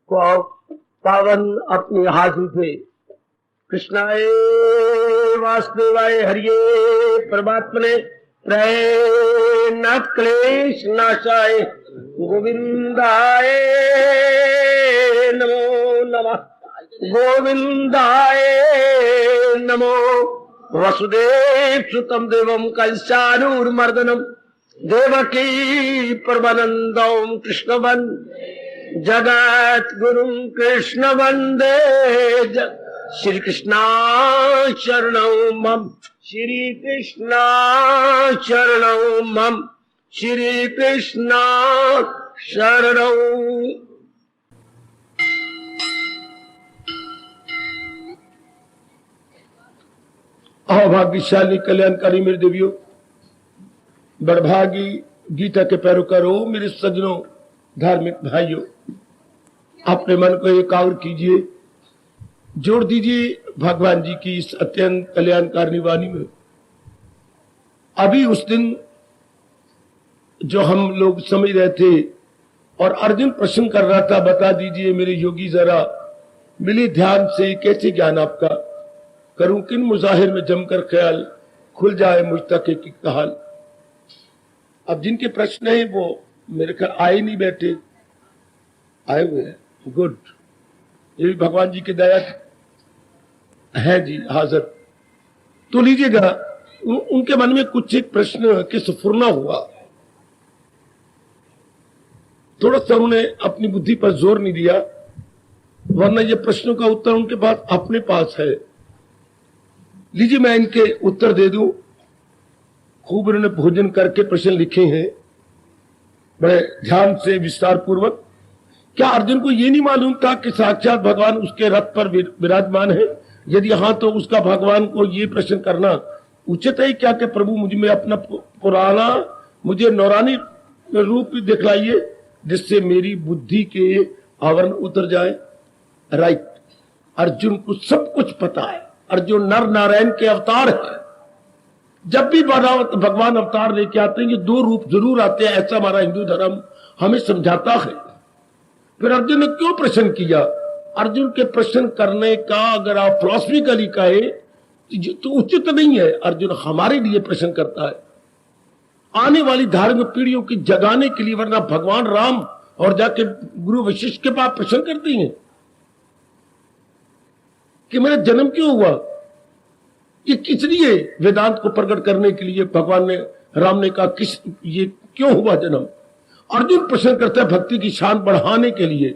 को पावन अपनी हाथों से कृष्णाय वासुदेवाय हरिये परमात्मने नाथ क्लेश नाशाय गोविंदाय नमो नमः गोविंदाय नमो वसुदेव सुतम देवम कंसानूर्मर्दनम देवकी परमानंदम कृष्णवन जगत गुरुं कृष्ण वंदे श्री कृष्णा शरणौ मम श्री कृष्णा शरणौ मम श्री कृष्णा शरणौ। भाग्यशाली कल्याणकारी मेरे देवियों, बड़भागी गीता के पैरोकारों, मेरे सज्जनों, धार्मिक भाइयों, अपने मन को एकाग्र कीजिए, जोड़ दीजिए भगवान जी की इस अत्यंत कल्याणकारी वाणी में। अभी उस दिन जो हम लोग समझ रहे थे और अर्जुन प्रश्न कर रहा था, बता दीजिए मेरे योगी जरा मिले ध्यान से कैसे ज्ञान आपका करूं, किन मुजाहिर में जमकर ख्याल खुल जाए मुझ तक एक हाल। अब जिनके प्रश्न है वो मेरे ख्याल आए नहीं, बैठे आए हुए हैं, गुड, ये भी भगवान जी की दया है जी हाजिर। तो लीजिएगा, उनके मन में कुछ एक प्रश्न के स्फुरना हुआ, थोड़ा सा उन्होंने अपनी बुद्धि पर जोर नहीं दिया, वरना ये प्रश्नों का उत्तर उनके पास अपने पास है। लीजिए मैं इनके उत्तर दे दूं। खूब उन्होंने भोजन करके प्रश्न लिखे हैं बड़े ध्यान से विस्तार पूर्वक। क्या अर्जुन को ये नहीं मालूम था कि साक्षात भगवान उसके रथ पर विराजमान है? यदि हाँ, तो उसका भगवान को ये प्रश्न करना उचित है क्या कि प्रभु मुझ में अपना पुराना मुझे नौरानी रूप दिखलाइए जिससे मेरी बुद्धि के आवरण उतर जाए। राइट, अर्जुन को सब कुछ पता है। अर्जुन नर नारायण के अवतार है। जब भी भगवान अवतार लेके आते हैं ये दो रूप जरूर आते हैं, ऐसा हमारा हिंदू धर्म हमें समझाता है। फिर अर्जुन ने क्यों प्रश्न किया? अर्जुन के प्रश्न करने का अगर आप फिलॉसफिकली कहे तो उचित नहीं है। अर्जुन हमारे लिए प्रश्न करता है, आने वाली धार्मिक पीढ़ियों की जगाने के लिए, वरना भगवान राम और जाके गुरु वशिष्ठ के पास प्रश्न करते हैं कि मेरा जन्म क्यों हुआ, ये किस लिए? वेदांत को प्रकट करने के लिए भगवान ने, राम ने कहा किस ये क्यों हुआ जन्म। अर्जुन प्रश्न करता है भक्ति की शान बढ़ाने के लिए।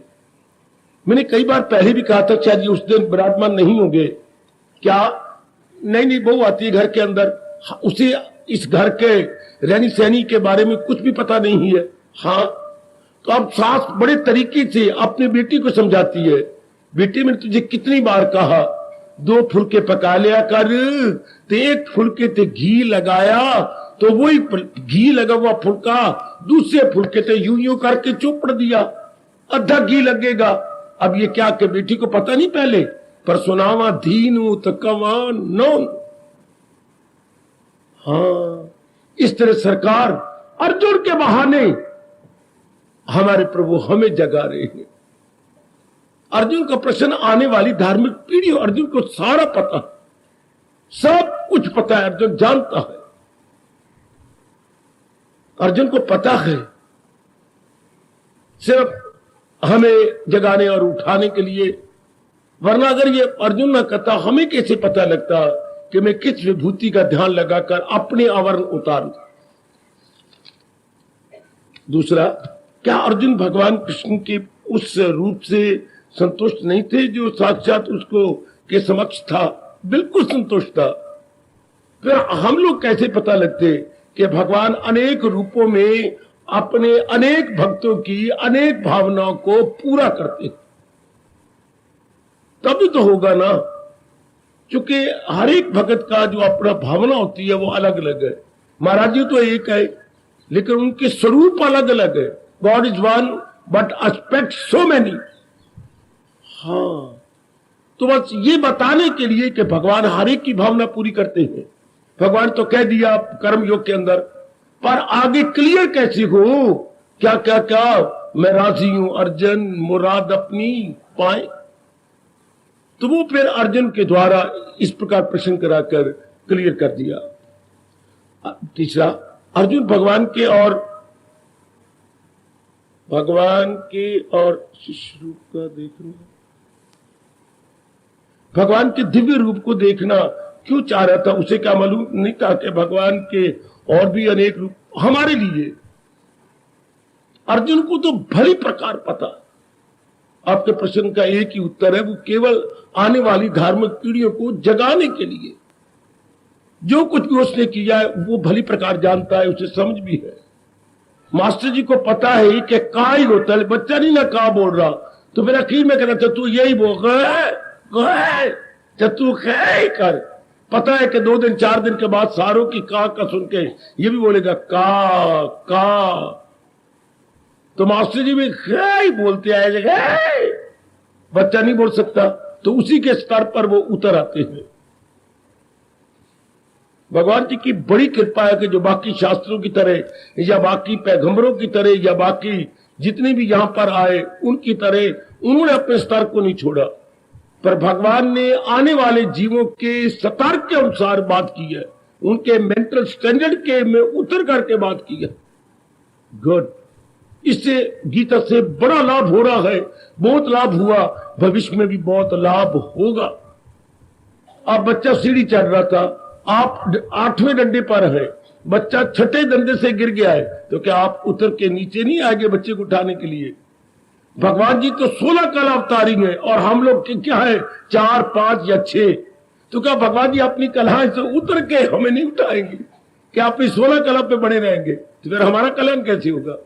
मैंने कई बार पहले भी कहा था, शायद उस दिन विराजमान नहीं होंगे क्या? नहीं, बहू आती है घर के अंदर, उसे इस घर के रहनी सहनी के बारे में कुछ भी पता नहीं है। हाँ, तो अब सास बड़े तरीके से अपनी बेटी को समझाती है, बेटी मैंने तुझे कितनी बार कहा 2 फुलके पका लिया कर, तो 1 फुलके ते घी लगाया तो वही घी लगा हुआ फुलका दूसरे फुलके ते यूं करके चोपड़ दिया, आधा घी लगेगा। अब ये क्या कि बेटी को पता नहीं पहले, पर सुनावा धीनु तकवान नो। हाँ, इस तरह सरकार अर्जुन के बहाने हमारे प्रभु हमें जगा रहे हैं। अर्जुन का प्रश्न आने वाली धार्मिक पीढ़ी, अर्जुन को सारा पता, सब कुछ पता है, अर्जुन जानता है, अर्जुन को पता है, सिर्फ हमें जगाने और उठाने के लिए। वरना अगर ये अर्जुन न कहता, हमें कैसे पता लगता कि मैं किस विभूति का ध्यान लगाकर अपने आवरण उतारूं। दूसरा, क्या अर्जुन भगवान कृष्ण के उस रूप से संतुष्ट नहीं थे जो साक्षात उसको के समक्ष था? बिल्कुल संतुष्ट था। फिर हम लोग कैसे पता लगते कि भगवान अनेक रूपों में अपने अनेक भक्तों की अनेक भावनाओं को पूरा करते? तभी तो होगा ना, क्योंकि हर एक भगत का जो अपना भावना होती है वो अलग अलग है। महाराज जी तो एक है, लेकिन उनके स्वरूप अलग अलग है। God is one but aspect so many. हाँ, तो बस ये बताने के लिए कि भगवान हर एक की भावना पूरी करते हैं। भगवान तो कह दिया कर्म योग के अंदर, पर आगे क्लियर कैसे हो क्या क्या क्या मैं राजी हूं अर्जुन मुराद अपनी पाए। तो वो फिर अर्जुन के द्वारा इस प्रकार प्रश्न कराकर क्लियर कर दिया। तीसरा, अर्जुन भगवान के और शिष्य रूप का देखना, भगवान के दिव्य रूप को देखना क्यों चाह रहा था? उसे क्या मालूम नहीं था कि भगवान के और भी अनेक रूप हमारे लिए? अर्जुन को तो भली प्रकार पता। आपके प्रश्न का एक ही उत्तर है, वो केवल आने वाली धार्मिक पीढ़ियों को जगाने के लिए जो कुछ भी उसने किया है वो भली प्रकार जानता है, उसे समझ भी है। मास्टर जी को पता है कि का ही होता है, बच्चा नहीं ना का बोल रहा, तो फिर आखिर में कहना तू यही बोल तू कर। पता है कि 2 दिन 4 दिन के बाद सारों की का सुन के ये भी बोलेगा का। तो मास्टर जी भी ही बोलते आए, बच्चा नहीं बोल सकता, तो उसी के स्तर पर वो उतर आते हैं। भगवान जी की बड़ी कृपा है कि जो बाकी शास्त्रों की तरह या बाकी पैगंबरों की तरह या बाकी जितने भी यहां पर आए उनकी तरह उन्होंने अपने स्तर को नहीं छोड़ा, पर भगवान ने आने वाले जीवों के स्तर के अनुसार बात की है, उनके मेंटल स्टैंडर्ड के में उतर करके बात की है। गुड। इससे गीता से बड़ा लाभ हो रहा है, बहुत लाभ हुआ, भविष्य में भी बहुत लाभ होगा। अब बच्चा सीढ़ी चढ़ रहा था, आप 8वें डंडे पर है, बच्चा 6ठे डंडे से गिर गया है, तो क्या आप उतर के नीचे नहीं आएंगे बच्चे को उठाने के लिए? भगवान जी तो 16 कला अवतारी हैं और हम लोग क्या है 4, 5 या 6, तो क्या भगवान जी अपनी कला से उतर के हमें नहीं उठाएंगे? क्या अपनी 16 कला पे बने रहेंगे? तो फिर हमारा कल्याण कैसे होगा?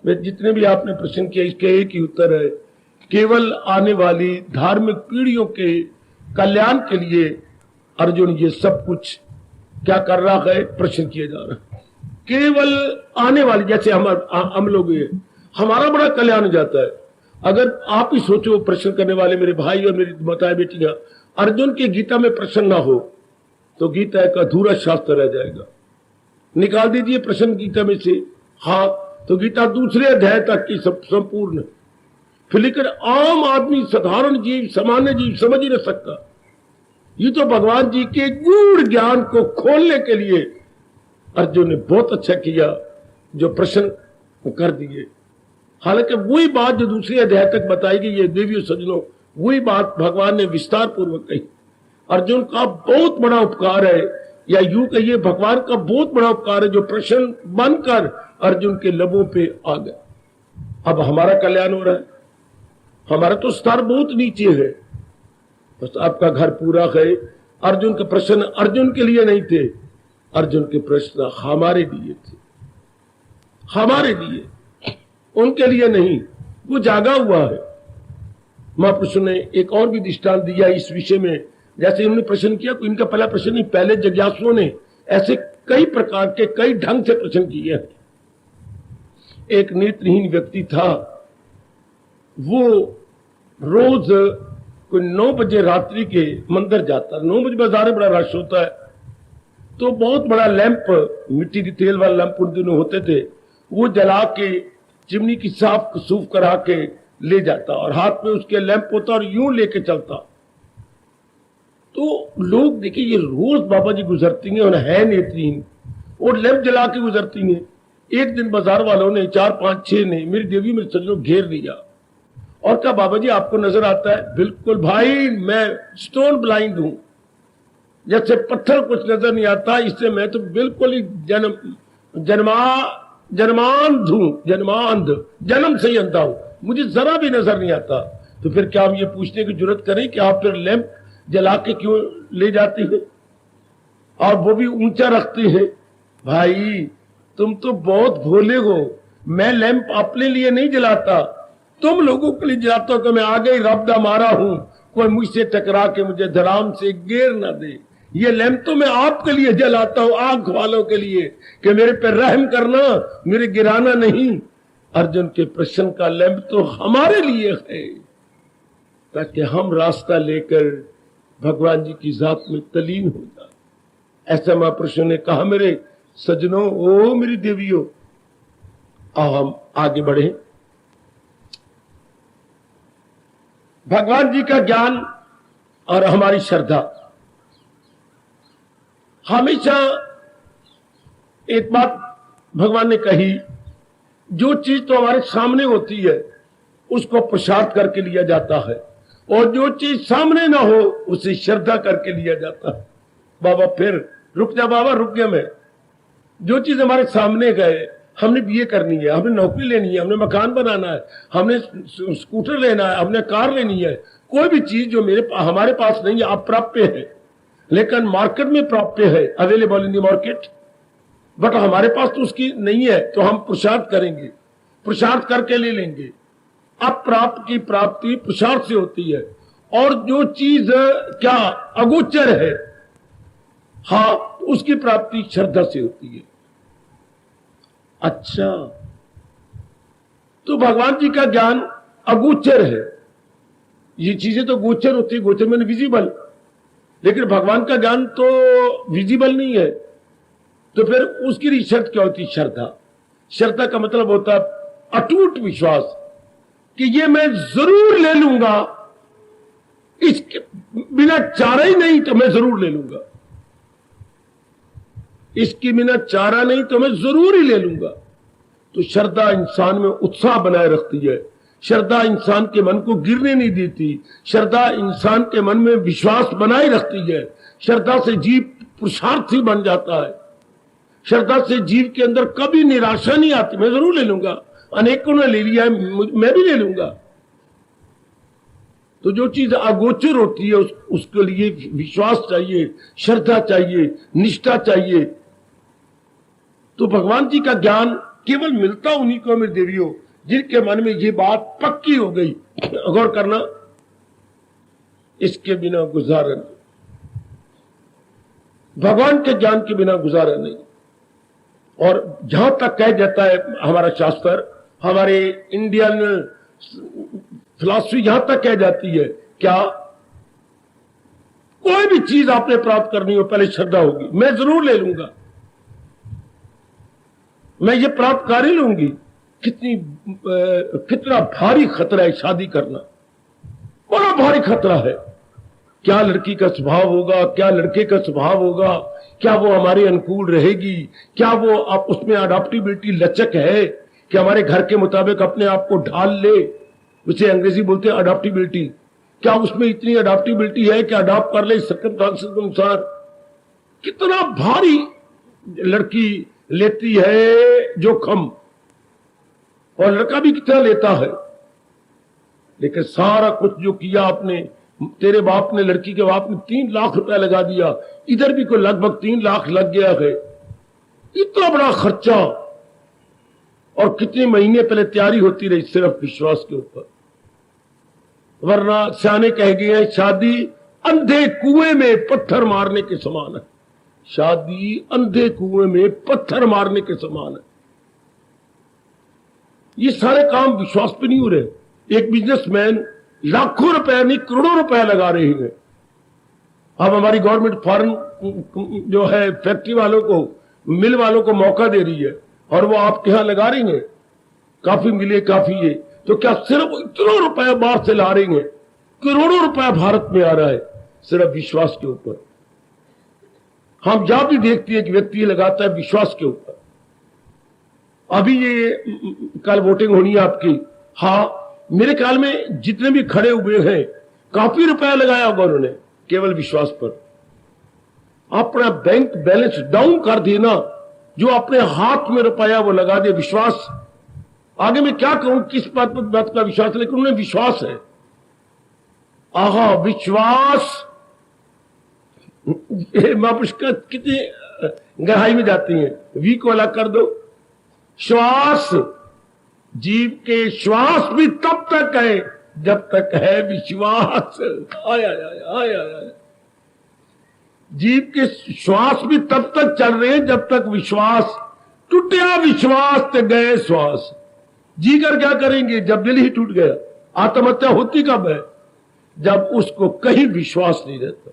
वे जितने भी आपने प्रश्न किए इसके एक ही उत्तर है, केवल आने वाली धार्मिक पीढ़ियों के कल्याण के लिए अर्जुन ये सब कुछ क्या कर रहा है, प्रश्न किए जा रहा है। केवल आने वाली, जैसे हम लोग ये हमारा बड़ा कल्याण हो जाता है। अगर आप ही सोचो, प्रश्न करने वाले मेरे भाई और मेरी माताएं बेटियां, अर्जुन के गीता में प्रश्न ना हो तो गीता एक अधूरा शास्त्र रह जाएगा। निकाल दीजिए प्रश्न गीता में से, हाँ, तो गीता दूसरे अध्याय तक की संपूर्ण, फिर लेकर आम आदमी साधारण जीव सामान्य जीव समझ ही नहीं सकता। ये तो भगवान जी के गूढ़ ज्ञान को खोलने के लिए अर्जुन ने बहुत अच्छा किया जो प्रश्न कर दिए। हालांकि वही बात जो दूसरे अध्याय तक बताई गई, ये देवियों सज्जनों, वही बात भगवान ने विस्तार पूर्वक कही। अर्जुन का बहुत बड़ा उपकार है, या यूं कहिए भगवान का बहुत बड़ा उपकार है जो प्रश्न बनकर अर्जुन के लबों पे आ गया। अब हमारा कल्याण हो रहा है। हमारा तो स्तर बहुत नीचे है, बस आपका घर पूरा है। अर्जुन के प्रश्न अर्जुन के लिए नहीं थे, अर्जुन के प्रश्न हमारे लिए थे, हमारे लिए, उनके लिए नहीं। वो जागा हुआ है। महापुरुषों ने एक और भी दृष्टांत दिया इस विषय में। जैसे इन्होंने प्रश्न किया, इनका पहला प्रश्न नहीं, पहले जिज्ञासुओं ने ऐसे कई प्रकार के कई ढंग से प्रश्न किए हैं। एक नेत्रहीन व्यक्ति था, वो रोज कोई 9 बजे रात्रि के मंदिर जाता। 9 बजे बाजार में बड़ा रश होता है, तो बहुत बड़ा लैंप, मिट्टी की तेल वाला लैंप उन दिनों होते थे, वो जला के चिमनी की साफ सूफ करा के ले जाता और हाथ में उसके लैंप होता और यूं लेके चलता। तो लोग देखिए, ये रोज बाबा जी गुजरती हैं और है नेत्रहीन और लैंप जला के गुजरती हैं। एक दिन बाजार वालों ने 4, 5, 6 ने मेरी देवी मेरे सज्जनों घेर लिया और कहा, बाबा जी आपको नजर आता है? बिल्कुल भाई, मैं स्टोन ब्लाइंड हूं, जैसे पत्थर कुछ नजर नहीं आता, इससे मैं तो बिल्कुल ही जन्मांध हूं, जन्म से ही अंधा हूं, मुझे जरा भी नजर नहीं आता। तो फिर क्या हम ये पूछने की जरूरत करें कि आप फिर लैंप जला के क्यों ले जाते हैं और वो भी ऊंचा रखते हैं? भाई तुम तो बहुत भोले हो, मैं लैंप अपने लिए नहीं जलाता, तुम लोगों के लिए जलाता हूं कि मैं आगे ही रब्दा मारा हूं, कोई मुझसे टकरा के मुझे धड़ाम से गिर ना दे। ये लैंप तो मैं आपके लिए जलाता हूं, आंख वालों के लिए, कि मेरे पे रहम करना, मेरे गिराना नहीं। अर्जुन के प्रश्न का लैंप तो हमारे लिए है, ताकि हम रास्ता लेकर भगवान जी की जात में तलीन हो जाए। ऐसा महापुरुषों ने कहा। मेरे सज्जनों, ओ मेरी देवियों, आओ हम आगे बढ़े। भगवान जी का ज्ञान और हमारी श्रद्धा। हमेशा एक बात भगवान ने कही, जो चीज तो हमारे सामने होती है उसको प्रसाद करके लिया जाता है, और जो चीज सामने ना हो उसे श्रद्धा करके लिया जाता है। बाबा फिर रुक जा, बाबा रुक गया मैं। जो चीज हमारे सामने गए, हमने बीए करनी है, हमने नौकरी लेनी है, हमने मकान बनाना है, हमने स्कूटर लेना है, हमने कार लेनी है, कोई भी चीज जो हमारे पास नहीं है, अप्राप्य है, लेकिन मार्केट में प्राप्य है, available in the market, but हमारे पास तो उसकी नहीं है, तो हम पुरुषार्थ करेंगे, पुरुषार्थ करके ले लेंगे। अप्राप्त की प्राप्ति पुरुषार्थ से होती है, और जो चीज क्या अगोचर है, हाँ, उसकी प्राप्ति श्रद्धा से होती है। अच्छा, तो भगवान जी का ज्ञान अगोचर है। ये चीजें तो गोचर होती है, गोचर में विजिबल, लेकिन भगवान का ज्ञान तो विजिबल नहीं है। तो फिर उसकी रिसर्च क्या होती है? श्रद्धा। श्रद्धा का मतलब होता है अटूट विश्वास कि ये मैं जरूर ले लूंगा, इसके बिना चारा ही नहीं तो मैं जरूर ले लूंगा, इसके बिना चारा नहीं तो मैं जरूर ही ले लूंगा। तो श्रद्धा इंसान में उत्साह बनाए रखती है, श्रद्धा इंसान के मन को गिरने नहीं देती, श्रद्धा इंसान के मन में विश्वास बनाए रखती है। श्रद्धा से जीव पुरुषार्थी बन जाता है, श्रद्धा से जीव के अंदर कभी निराशा नहीं आती, मैं जरूर ले लूंगा, अनेकों ने ले लिया है, मैं भी ले लूंगा। तो जो चीज अगोचर होती है उसके लिए विश्वास चाहिए, श्रद्धा चाहिए, निष्ठा चाहिए। तो भगवान जी का ज्ञान केवल मिलता उन्हीं को, मेरे देवियों, जिनके मन में ये बात पक्की हो गई। गौर करना, इसके बिना गुजारा नहीं, भगवान के ज्ञान के बिना गुजारा नहीं। और जहां तक कह जाता है हमारा शास्त्र, हमारे इंडियन फिलॉसफी यहां तक कह जाती है, क्या कोई भी चीज आपने प्राप्त करनी हो पहले श्रद्धा होगी, मैं जरूर ले लूंगा, मैं ये प्राप्त कर ही लूंगी। कितना भारी खतरा है शादी करना, बड़ा भारी खतरा है। क्या लड़की का स्वभाव होगा, क्या लड़के का स्वभाव होगा, क्या वो हमारे अनुकूल रहेगी, क्या वो आप उसमें अडॉप्टिबिलिटी लचक है कि हमारे घर के मुताबिक अपने आप को ढाल ले, उसे अंग्रेजी बोलते हैं अडॉप्टिबिलिटी। क्या उसमें इतनी अडॉप्टिबिलिटी है कि अडॉप्ट कर ले सर्कमस्टेंसेस के अनुसार? कितना भारी लड़की लेती है जोखम, और लड़का भी कितना लेता है। लेकिन सारा कुछ जो किया आपने, तेरे बाप ने, लड़की के बाप ने 3 लाख रुपया लगा दिया, इधर भी कोई लगभग 3 लाख लग गया है। इतना बड़ा खर्चा, और कितने महीने पहले तैयारी होती रही सिर्फ विश्वास के ऊपर। वरना सियाने कह गए हैं, शादी अंधे कुएं में पत्थर मारने के समान है। शादी अंधे कुएं में पत्थर मारने के समान है। ये सारे काम विश्वास पे नहीं हो रहे। एक बिजनेसमैन लाखों रुपए नहीं करोड़ों रुपए लगा रहे हैं। अब हमारी गवर्नमेंट फॉरेन जो है फैक्ट्री वालों को, मिल वालों को मौका दे रही है, और वो आपके यहां लगा रही हैं, काफी मिले काफी ये। तो क्या सिर्फ इतना रुपया बाहर से ला रही हैं? करोड़ों रुपया भारत में आ रहा है सिर्फ विश्वास के ऊपर। हम जहां भी देखते हैं कि व्यक्ति लगाता है विश्वास के ऊपर। अभी ये कल वोटिंग होनी है आपकी, हाँ, मेरे ख्याल में जितने भी खड़े हुए हैं काफी रुपया लगाया होगा उन्होंने केवल विश्वास पर। अपना बैंक बैलेंस डाउन कर देना, जो अपने हाथ में रुपया वो लगा दे विश्वास। आगे मैं क्या कहूं किस बात का विश्वास, लेकिन उन्हें विश्वास है। आहा, विश्वास महापुरुष कितनी गहराई में जाती है। वी को अलग कर दो। श्वास, जीव के श्वास भी तब तक है जब तक है विश्वास। आया आया आया आया। जीव के श्वास भी तब तक चल रहे हैं जब तक विश्वास, टूटिया विश्वास ते गए श्वास। जी कर क्या करेंगे जब दिल ही टूट गया? आत्महत्या होती कब है? जब उसको कहीं विश्वास नहीं रहता।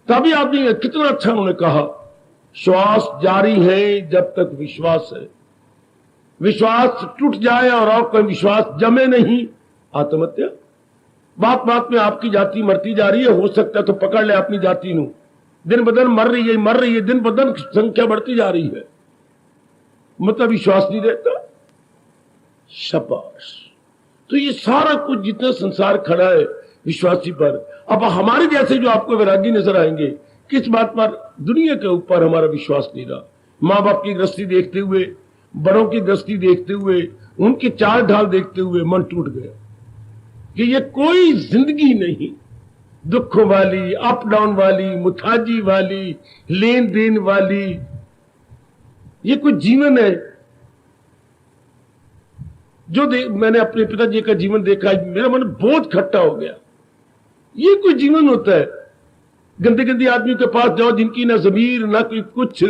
तभी आपने कितना अच्छा उन्होंने कहा, श्वास जारी है जब तक विश्वास है। विश्वास टूट जाए और कोई विश्वास जमे नहीं, आत्महत्या। बात बात में आपकी जाति मरती जा रही है, हो सकता है तो पकड़ ले अपनी जाति नू, दिन ब दिन मर रही है, दिन ब दिन संख्या बढ़ती जा रही है, मतलब विश्वास नहीं रहता। शाबाश। तो ये सारा कुछ जितना संसार खड़ा है विश्वासी पर। अब हमारे जैसे जो आपको वैरागी नजर आएंगे, किस बात पर? दुनिया के ऊपर हमारा विश्वास नहीं रहा। माँ बाप की गृहस्थी देखते हुए, बड़ों की गृहस्थी देखते हुए, उनके चाल ढाल देखते हुए मन टूट गया कि ये कोई जिंदगी नहीं, दुखों वाली, अप डाउन वाली, मुथाजी वाली, लेन देन वाली, ये कोई जीवन है? जो मैंने अपने पिताजी का जीवन देखा, मेरा मन बहुत खट्टा हो गया। ये कोई जीवन होता है? गंदे गंदे आदमी के पास जाओ जिनकी ना जमीर ना कोई कुछ,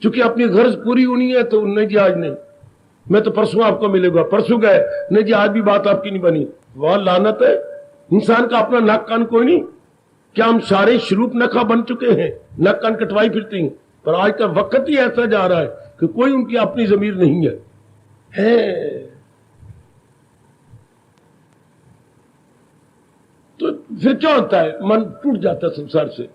चूंकि अपनी गर्ज पूरी होनी है तो नहीं जी आज नहीं, मैं तो परसों आपको मिलेगा, परसों गए नहीं जी आज भी बात आपकी नहीं बनी। वह लानत है, इंसान का अपना नाक कान कोई नहीं। क्या हम सारे शरूप नखा बन चुके हैं, नाक कान कटवाई फिरते हैं? पर आज का वक्त ही ऐसा जा रहा है कि कोई उनकी अपनी जमीर नहीं है। तो फिर क्या होता है? मन टूट जाता है, संसार से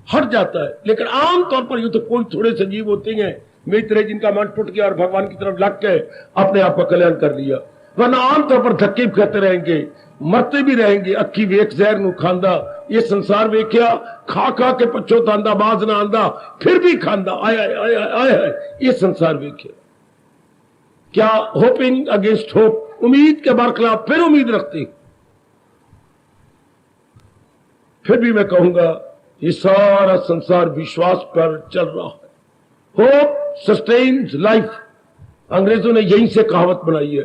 हट जाता है। लेकिन आमतौर पर ये तो कोई थोड़े से जीव होते हैं मेरी तरह जिनका मन टूट गया और भगवान की तरफ लग के अपने आप का कल्याण कर लिया, वरना आमतौर पर धक्के भी खाते रहेंगे, मरते भी रहेंगे। अक्की वेख जहर नु खांदा, ये संसार वेख्या, खा खा के पछोतांदा, बाज ना आंदा, फिर भी खांदा, आया आया आया, ये संसार वेख्या। क्या होपिंग अगेंस्ट होप, उम्मीद के बरखिलाफ फिर उम्मीद रखती। फिर भी मैं कहूंगा ये सारा संसार विश्वास पर चल रहा है। होप सस्टेन्स लाइफ, अंग्रेजों ने यहीं से कहावत बनाई है।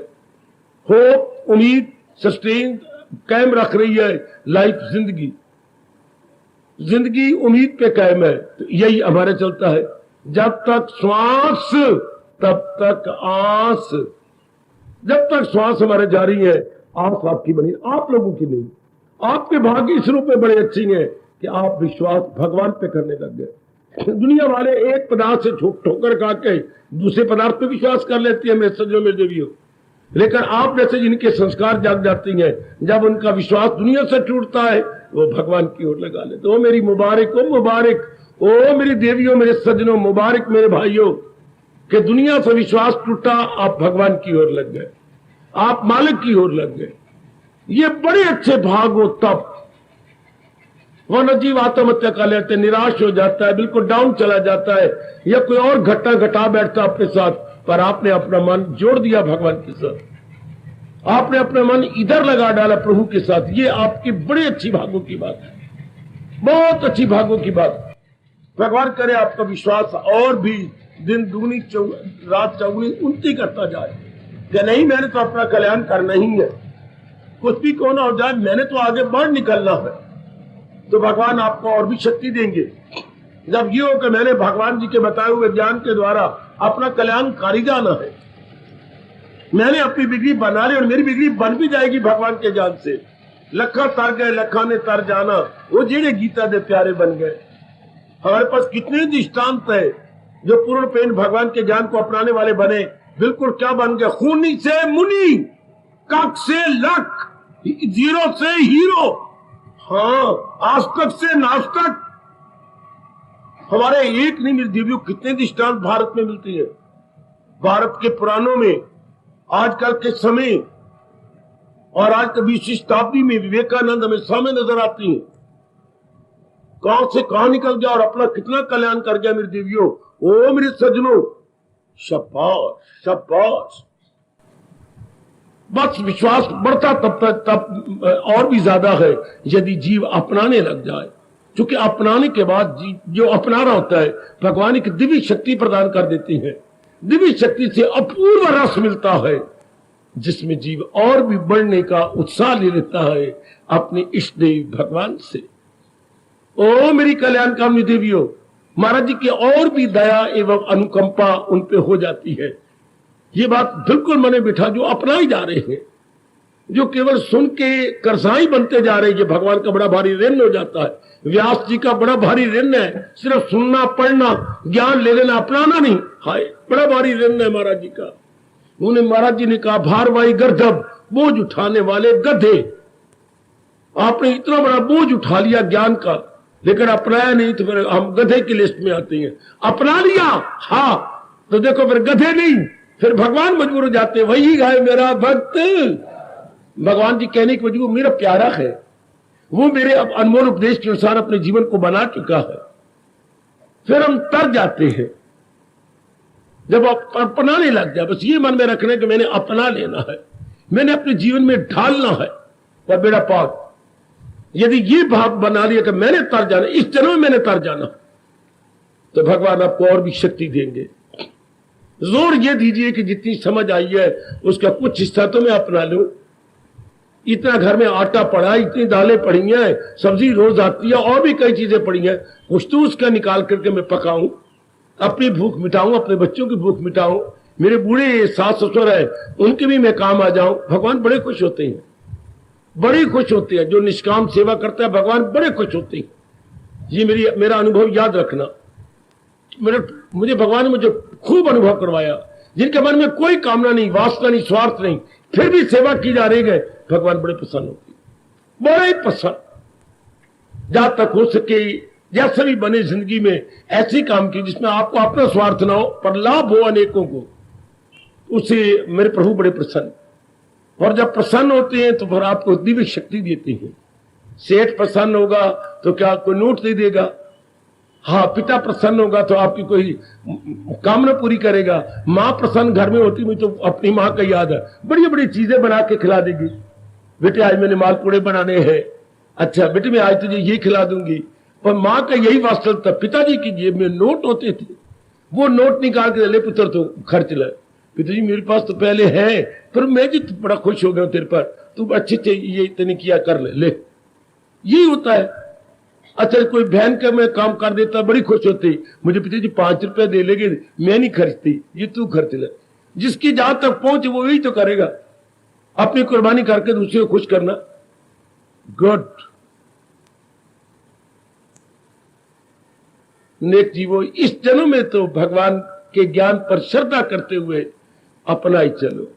होप, उम्मीद, सस्टेन, कायम रख रही है लाइफ, जिंदगी। जिंदगी उम्मीद पे कायम है, तो यही हमारे चलता है। जब तक श्वास तब तक आस, जब तक श्वास हमारे जारी है, आस आपकी बनी, आप लोगों की नहीं। आपके भाग्य इस रूप में बड़े अच्छी हैं कि आप विश्वास भगवान पे करने लग गए। दुनिया वाले एक पदार्थ से ठोकर खा के दूसरे पदार्थ पे विश्वास कर लेती है, मेरे सज्जनों में देवियों। लेकिन आप जैसे जिनके संस्कार जाग जाती हैं, जब उनका विश्वास दुनिया से टूटता है वो भगवान की ओर लगा लेते। ओ मेरी मुबारक, ओ मुबारक, ओ मेरी देवियों, मेरे सज्जनों, मुबारक मेरे भाइयों, कि दुनिया से विश्वास टूटा, आप भगवान की ओर लग गए, आप मालिक की ओर लग गए। ये बड़े अच्छे भाग हो तब। वरना जीव आत्महत्या कर लेते, निराश हो जाता है, बिल्कुल डाउन चला जाता है, या कोई और घटना घटा बैठता अपने साथ। पर आपने अपना मन जोड़ दिया भगवान के साथ, आपने अपना मन इधर लगा डाला प्रभु के साथ। ये आपकी बड़ी अच्छी भागों की बात है, बहुत अच्छी भागों की बात। भगवान करे आपका विश्वास और भी दिन दूनी रात चौगुनी उन्नति करता जाए कि नहीं मैंने तो अपना कल्याण करना ही है, कुछ भी कौन हो जाए मैंने तो आगे बढ़ निकलना है। तो भगवान आपको और भी शक्ति देंगे। जब ये हो कि मैंने भगवान जी के बताए हुए ज्ञान के द्वारा अपना कल्याण करी जाना है, मैंने अपनी बिगड़ी बना ली और मेरी बिगड़ी बन भी जाएगी भगवान के ज्ञान से। लखा तर गए, लखा ने तर जाना, वो जेड़े गीता दे प्यारे बन गए। हमारे पास कितने दृष्टांत है जो पूर्ण पेन भगवान के ज्ञान को अपनाने वाले बने। बिल्कुल क्या बन गए? खूनी से मुनि, कक से लख, जीरो से हीरो, हाँ आस्तिक से नास्तिक। हमारे एक नहीं मेरे देवियों, कितने दृष्टांत भारत में मिलती है। भारत के पुराणों में आजकल के समय और आज के 20वीं शताब्दी में विवेकानंद हमें सामने नजर आती हैं। कहां से कहां निकल गया और अपना कितना कल्याण कर गया मेरे देवियों। ओ मेरे सज्जनों, शाबाश शाबाश। बस विश्वास बढ़ता तब और भी ज्यादा है यदि जीव अपनाने लग जाए। क्योंकि अपनाने के बाद जो अपना रहा होता है, भगवान एक दिव्य शक्ति प्रदान कर देती है। दिव्य शक्ति से अपूर्व रस मिलता है, जिसमें जीव और भी बढ़ने का उत्साह ले लेता है अपने इष्ट देव भगवान से। ओ मेरी कल्याणकामी देवियों, महाराज जी की और भी दया एवं अनुकंपा उन पे हो जाती है। ये बात बिल्कुल मने बिठा, जो अपनाई जा रहे हैं, जो केवल सुन के करसाई बनते जा रहे हैं, ये भगवान का बड़ा भारी ऋण हो जाता है। व्यास जी का बड़ा भारी ऋण है, सिर्फ सुनना पढ़ना ज्ञान ले लेना अपनाना नहीं, हाय बड़ा भारी ऋण है महाराज जी का। उन्हें महाराज जी ने कहा भारवाही गर्दभ, बोझ उठाने वाले गधे, आपने इतना बड़ा बोझ उठा लिया ज्ञान का, लेकिन अपनाया नहीं तो फिर हम गधे की लिस्ट में आते हैं। अपना लिया हाँ तो देखो फिर गधे नहीं, फिर भगवान मजबूर हो जाते हैं, वही है मेरा भक्त। भगवान जी कहने की वजह मेरा प्यारा है, वो मेरे अब अनमोल उपदेश के अनुसार अपने जीवन को बना चुका है। फिर हम तर जाते हैं जब आप अपनाने लग जाए, बस ये मन में रखना कि मैंने अपना लेना है, मैंने अपने जीवन में ढालना है। पर बेड़ा पाक, यदि ये भाव बना लिया कि मैंने तर जाना, इस जन्म में मैंने तर जाना, तो भगवान आपको और भी शक्ति देंगे। जोर ये दीजिए कि जितनी समझ आई है उसका कुछ हिस्सा तो मैं अपना लूं। इतना घर में आटा पड़ा, इतनी दालें पड़ी हैं, सब्जी रोज आती है, और भी कई चीजें पड़ी हैं, कुछ तो उसका निकाल करके मैं पकाऊं, अपनी भूख मिटाऊं, अपने बच्चों की भूख मिटाऊं, मेरे बूढ़े सास ससुर है उनके भी मैं काम आ जाऊं। भगवान बड़े खुश होते हैं, बड़े खुश होते हैं। जो निष्काम सेवा करता है भगवान बड़े खुश होते हैं। ये मेरा अनुभव याद रखना। मुझे भगवान ने मुझे खूब अनुभव करवाया, जिनके मन में कोई कामना नहीं, वासना नहीं, स्वार्थ नहीं, फिर भी सेवा की जा रही है, भगवान बड़े प्रसन्न होते, बड़े प्रसन्न। जहां तक हो सके जैसे भी बने जिंदगी में ऐसे काम की जिसमें आपको अपना स्वार्थ ना हो पर लाभ हो अनेकों को, उसे मेरे प्रभु बड़े प्रसन्न। और जब प्रसन्न होते हैं तो फिर आपको दिव्य शक्ति देते हैं। सेठ प्रसन्न होगा तो क्या कोई नोट दे देगा, हाँ पिता प्रसन्न होगा तो आपकी कोई कामना पूरी करेगा, माँ प्रसन्न घर में होती, मुझे तो अपनी माँ का याद है, बड़ी बड़ी चीजें बना के खिला देगी। बेटे आज मैंने मालपुड़े बनाने हैं, अच्छा बेटे मैं आज तुझे ये खिला दूंगी। पर माँ का यही वास्तव था, पिताजी की जेब में नोट होते थे, वो नोट निकाल के ले पुत्र तो खर्च ले। पिताजी मेरे पास तो पहले है, पर मैं जी बड़ा खुश हो गया तेरे पर, तू अच्छे से ये इतने किया कर ले। यही होता है। अच्छा कोई बहन का मैं काम कर देता, बड़ी खुश होती, मुझे पिताजी 5 रुपए दे लेंगे, मैं नहीं खर्चती, ये तू खर्च ले। जिसकी जहां तक पहुंच वो यही तो करेगा, अपनी कुर्बानी करके दूसरे को खुश करना। गुड। नेक जीवो, इस जन्म में तो भगवान के ज्ञान पर श्रद्धा करते हुए अपना ही चलो।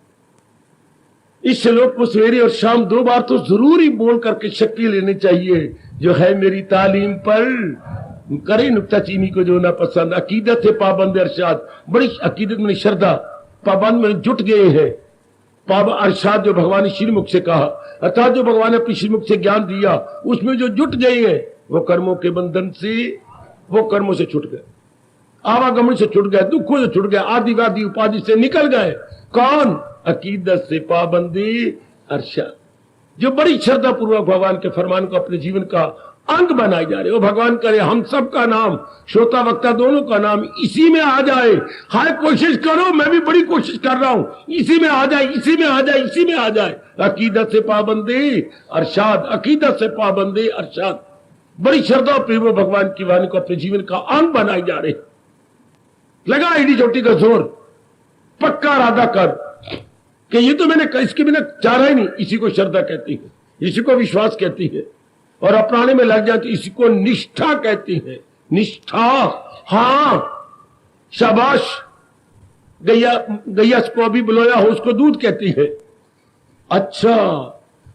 इस श्लोक को सवेरे और शाम 2 बार तो जरूर ही बोल करके शक्ति लेनी चाहिए। जो है मेरी तालीम पर करे नुक्ताचीनी को जो ना पसंद, अकीदत है पाबंद अरशाद, बड़ी अकीदत में श्रद्धा पाबंद में जुट गए हैं। अरशाद जो भगवान ने श्रीमुख से कहा, अर्थात जो भगवान ने अपनी श्रीमुख से ज्ञान दिया उसमें जो जुट गए हैं वो कर्मों के बंधन से, वो कर्मों से छूट गए, आवागमन से छूट गए, दुखों से छूट गए, आदिवादी उपाधि से निकल गए। कौन? अकीदत से पाबंदी अरशाद, जो बड़ी श्रद्धा पूर्वक भगवान के फरमान को अपने जीवन का अंग बनाए जा रहे हो। भगवान करे हम सबका नाम, श्रोता वक्ता दोनों का नाम इसी में आ जाए। हाय कोशिश करो, मैं भी बड़ी कोशिश कर रहा हूं, इसी में आ जाए, इसी में आ जाए, इसी में आ जाए। अकीदत से पाबंदी अरशाद, अकीदत से पाबंदी अरशाद, बड़ी श्रद्धा पूर्वक भगवान की वाणी को अपने जीवन का अंग बनाए जा रहे। लगा एडी चोटी का जोर, पक्का इरादा कर कि ये तो मैंने इसके बिना चारा ही नहीं। इसी को श्रद्धा कहती है, इसी को विश्वास कहती है, और अपनाने में लग जाए तो इसी को निष्ठा कहती है। निष्ठा, हाँ शाबाश। गैया को अभी बुलाया हो उसको दूध कहती है। अच्छा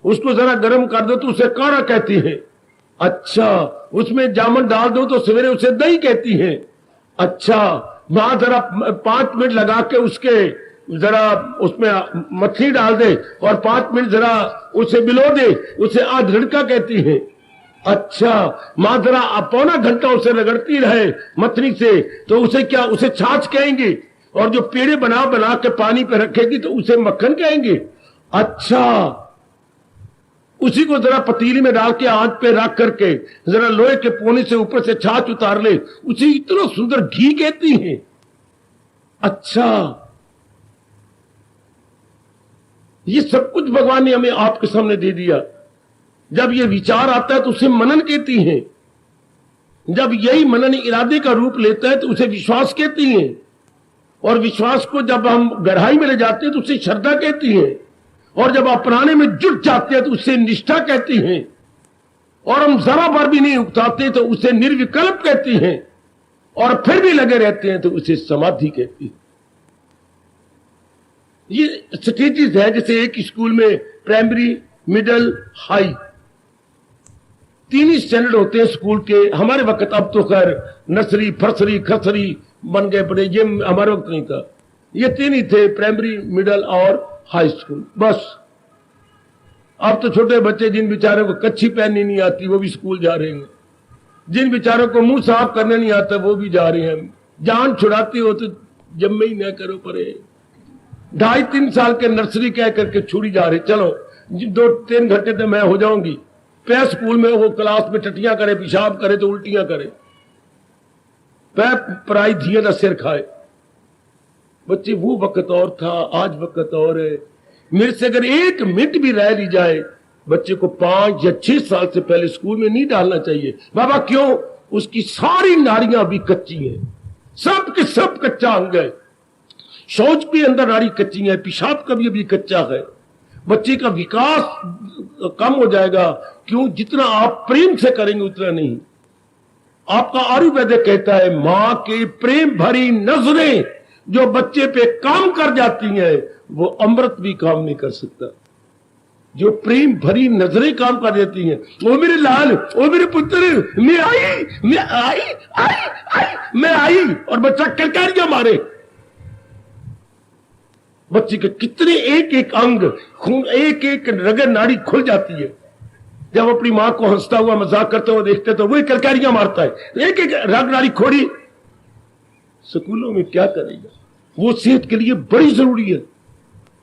उसको जरा गर्म कर दो तो उसे काढ़ा कहती है। अच्छा उसमें जामुन डाल दो तो सवेरे उसे दही कहती है। अच्छा वहां जरा 5 मिनट लगा के उसके जरा उसमें मछली डाल दे और 5 मिनट जरा उसे बिलो दे, उसे आधड़का कहती है। अच्छा मां जरा 1.25 घंटा उसे रगड़ती रहे मथनी से तो उसे क्या, उसे छाछ कहेंगे। और जो पेड़े बना बना के पानी पे रखेगी तो उसे मक्खन कहेंगे। अच्छा उसी को जरा पतीली में डाल के आंच पे रख करके जरा लोहे के पोने से ऊपर से छाछ उतार ले, उसे इतना सुंदर घी कहती है। अच्छा ये सब कुछ भगवान ने हमें आपके सामने दे दिया। जब ये विचार आता है तो उसे मनन कहती है। जब यही मनन इरादे का रूप लेता है तो उसे विश्वास कहती हैं, और विश्वास को जब हम गहराई में ले जाते हैं तो उसे श्रद्धा कहती हैं, और जब अपनाने में जुट जाते हैं तो उसे निष्ठा कहती हैं, और हम जरा भर भी नहीं उकताते तो उसे निर्विकल्प कहती हैं, और फिर भी लगे रहते हैं तो उसे समाधि कहती है। ये स्टेजेस है, जैसे एक स्कूल में प्राइमरी, मिडिल, हाई, 3 ही स्टैंडर्ड होते हैं स्कूल के। हमारे वक्त, अब तो खैर नर्सरी, फर्सरी, खसरी बन गए पड़े, ये हमारे वक्त नहीं था। ये 3 ही थे, प्राइमरी, मिडिल और हाई स्कूल, बस। अब तो छोटे बच्चे, जिन बेचारों को कच्छी पहननी नहीं आती वो भी स्कूल जा रहे हैं, जिन बेचारों को मुंह साफ करने नहीं आता वो भी जा रहे हैं। जान छुड़ाती हो तो जम्मे ही न करो परे। 2.5-3 साल के नर्सरी कह करके छुड़ी जा रहे, चलो 2-3 घंटे तो मैं हो जाऊंगी। पै स्कूल में वो क्लास में टटियां करे, पेशाब करे तो उल्टियां करे, पै पराई धिया का सिर खाए। बच्चे, वो वक्त और था, आज वक्त और है। मेरे से अगर 1 मिनट भी रह ली जाए, बच्चे को 5 या 6 साल से पहले स्कूल में नहीं डालना चाहिए। बाबा क्यों? उसकी सारी नाड़ियां भी कच्ची हैं, सब के सब कच्चा अंग है। शौच भी अंदर नाड़ी कच्ची है, पेशाब का भी अभी कच्चा है। बच्चे का विकास कम हो जाएगा। क्यों? जितना आप प्रेम से करेंगे उतना नहीं। आपका आयुर्वेद कहता है, मां के प्रेम भरी नजरें जो बच्चे पे काम कर जाती हैं वो अमृत भी काम नहीं कर सकता। जो प्रेम भरी नजरें काम कर देती हैं, ओ मेरे लाल, ओ मेरे पुत्र, मैं आई, मैं आई, आई, आई, मैं आई, और बच्चा कलकारियां मारे। बच्चे के कितने एक एक अंग, एक एक रगड़ नाड़ी खुल जाती है। जब अपनी मां को हंसता हुआ मजाक करते हुए देखते तो वही कलकारियां मारता है, एक एक रग नाड़ी खोड़ी। स्कूलों में क्या करेगा? वो सेहत के लिए बड़ी जरूरी है,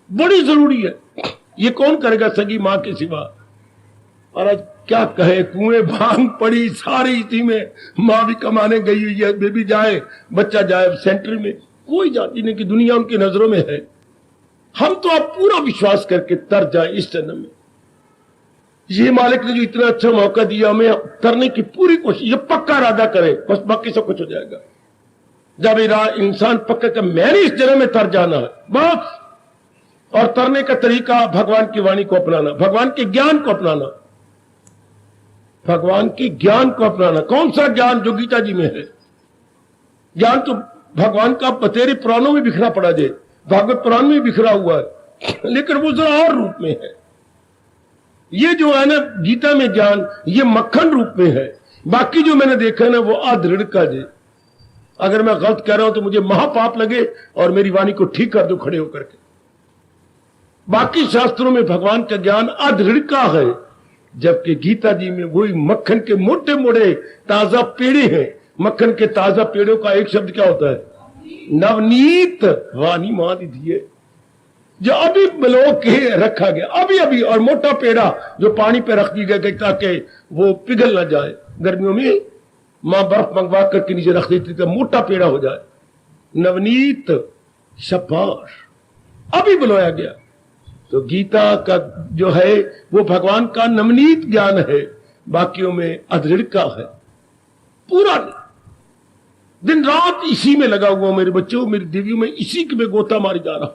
बड़ी जरूरी है। ये कौन करेगा सगी मां के सिवा? और आज क्या कहे, कुएं भांग पड़ी सारी इसी में। मां भी कमाने गई हुई है, बेबी जाए, बच्चा जाए सेंटर में, कोई जाती नहीं कि दुनिया उनकी नजरों में है। हम तो आप पूरा विश्वास करके तर जाए इस जन्म में। ये मालिक ने जो इतना अच्छा मौका दिया हमें, तरने की पूरी कोशिश, ये पक्का इरादा करे, बस बाकी सब कुछ हो जाएगा। जब इंसान पक्का का मैंने इस जन्म में तर जाना है बस। और तरने का तरीका भगवान की वाणी को अपनाना, भगवान के ज्ञान को अपनाना, भगवान के ज्ञान को अपनाना। कौन सा ज्ञान? जो गीता जी में है। ज्ञान तो भगवान का बतेरे पुराणों में बिखरा पड़ा जाए, भागवत पुराण में बिखरा हुआ है, लेकिन वो जरा और रूप में है। ये जो है ना गीता में ज्ञान, ये मक्खन रूप में है। बाकी जो मैंने देखा है ना वो अदृढ़ का जे। अगर मैं गलत कह रहा हूं तो मुझे महापाप लगे और मेरी वाणी को ठीक कर दो खड़े होकर के। बाकी शास्त्रों में भगवान का ज्ञान अदृढ़ का है, जबकि गीता जी में वही मक्खन के मोटे मोटे ताजा पेड़े हैं। मक्खन के ताजा पेड़ों का एक शब्द क्या होता है? नवनीत वाणी मान लीजिए, जो अभी बलो के रखा गया अभी अभी। और मोटा पेड़ा जो पानी पे रख दी गई ताकि वो पिघल ना जाए। गर्मियों में मां बर्फ मंगवा करके नीचे रख देती तो मोटा पेड़ा हो जाए। नवनीत, शाबाश, अभी बुलाया गया। तो गीता का जो है वो भगवान का नवनीत ज्ञान है, बाकियों में अदृढ़ का है। पूरा दिन रात इसी में लगा हुआ मेरे बच्चों, मेरी देवियों में इसी के में गोता मारी जा रहा हूं,